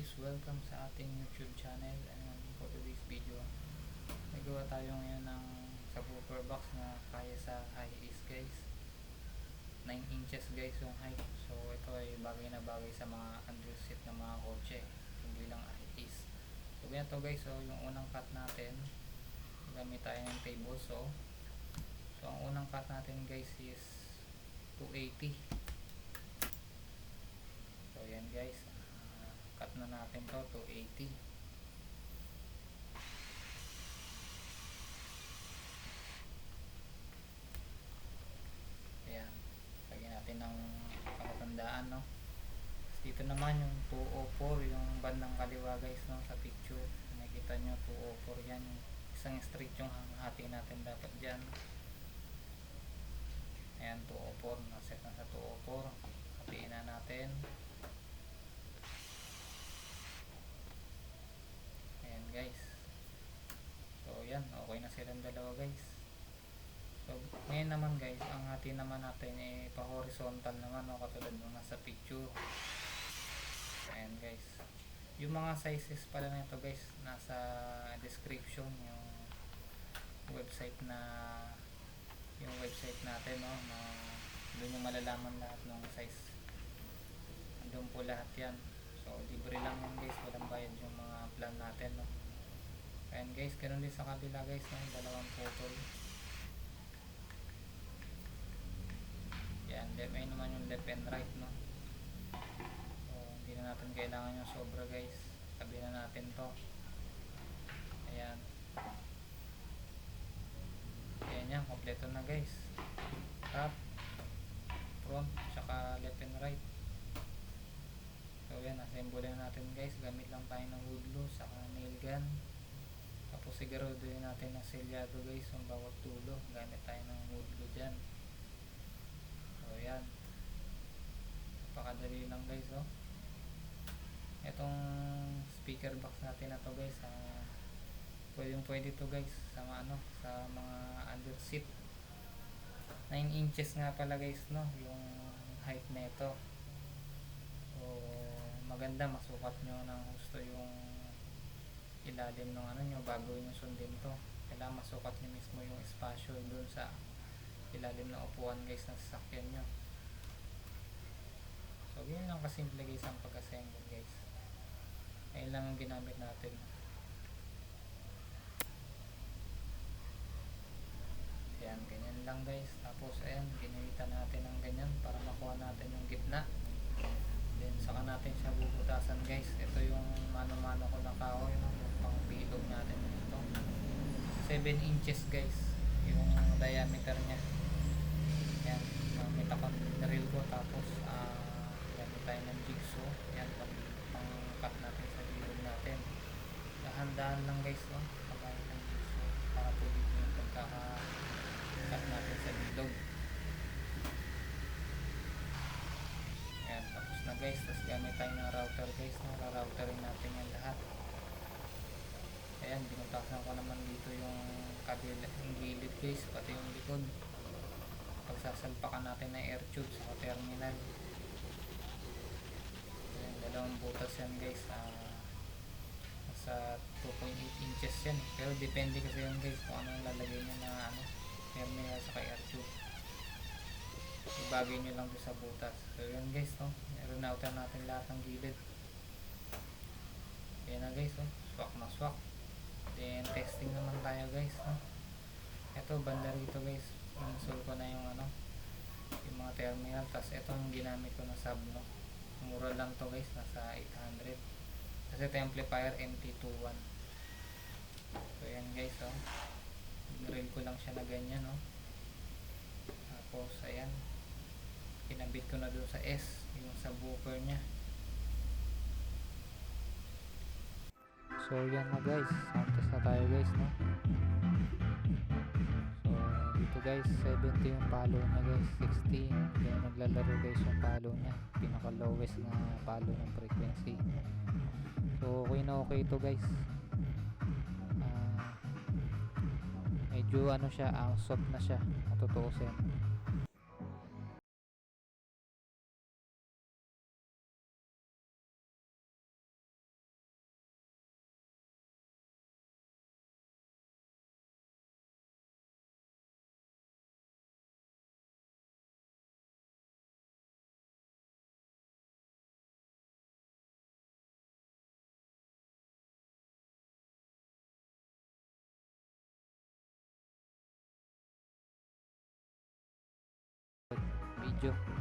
guys, welcome sa ating YouTube channel. And for today's video, nagawa tayo ngayon ng subwoofer box na kaya sa high ace guys. 9 inches guys yung height. So ito ay bagay na bagay sa mga underseat na mga kotse, hindi lang high ace. So ganito guys, so yung unang cut natin, gamit tayo ng table saw. So ang unang cut natin guys is 280. So yan guys, cut na natin to 280. Ayan, lagyan natin ng pakatandaan, no. Dito naman yung 204, yung bandang kaliwa guys, no, sa picture nakikita nyo 204 yan, isang straight yung hati natin dapat dyan. Ayan, 204, naset na sa 204. Hatiin na natin. Ayan guys, so yan, okay na silang dalawa guys. So ngayon naman guys, ang hati naman natin ay pa-horizontal naman, no, katulad ng nasa picture. Ayan guys, yung mga sizes pala nito guys, nasa description yung website natin, no, na doon yung malalaman lahat ng size. Andun po lahat yan. So libre lang yan guys, walang bayad yung mga plan natin, no. Ayan guys, ganun din sa kabila guys, no, dalawang putol. Yan, may naman yung left and right, no. So hindi na natin kailangan yung sobra guys, tabi na natin to. Ayan, ayan yan, kompleto na guys, top, front, tsaka left and right. So yan, assemble na natin guys, gamit lang tayo ng wood glue saka nail gun. Tapos siguraduhin natin na selyado guys yung bawat tulo, gamit tayo ng wood glue dyan. So yan, pakadali lang guys, oh. Itong speaker box natin na to guys, pwede to guys sa mga under seat. 9 inches nga pala guys, no, yung height nito. So maganda, masukat nyo ng gusto yung ilalim ng nyo bago nyo sundin to. Kailangan masukat nyo mismo yung espasyo dun sa ilalim na upuan guys ng sasakyan nyo. So ganyan lang kasimple guys ang pag-assemble guys. Ayun lang ang ginamit natin. Ayan, ganyan lang guys. Tapos ayan, ginamitan natin ng ganyan para makuha natin yung gitna. Then saka natin siya bubutasan guys. Ito yung mano-mano ko na kahoy, no? Yung pang bilog natin ito. 7 inches guys yung diameter nya. Ayan, gamit ako ng drill ko. Tapos gamit tayo ng jigsaw. Ayan, pang cut natin sa bilog natin. Dahan-dahan lang guys, no? Paggamit ng jigsaw para po dito yung pagkaka-cut natin sa bilog. Ayan, tapos na guys. Tapos gamit tayo ng router guys, no? Routerin natin yan lahat. Ayan, binutasan ko naman dito yung kabila, yung gilid guys, pati yung likod. Pagsasalpakan natin ng air tube sa terminal. Ayan, dalawang butas yan guys, sa 2.8 inches yan, pero depende kasi yan guys kung ano lalagay nyo na terminal sa air tube. Ibagay nyo lang doon sa butas. So yan guys, no, router natin lahat ng gilid. Ayan na guys, no, swak na swak. Then testing naman tayo guys, no. Ito banda rito guys, install ko na yung yung mga terminal. Tapos itong ginamit ko na sub, no, mura lang to guys, nasa 800. Kasi ito amplifier MT21. So yan guys, oh, drill ko lang siya na ganyan, no. Tapos ayan, kinabit ko na doon sa S yung subwoofer nya. So yan na guys, sound test na tayo guys, no. So dito guys, 70 yung palo na guys, 16. Then naglalaro guys yung palo nya, pinaka lowest na palo ng frequency. So okay na okay ito guys. Medyo siya, soft na siya, matutuusin. video.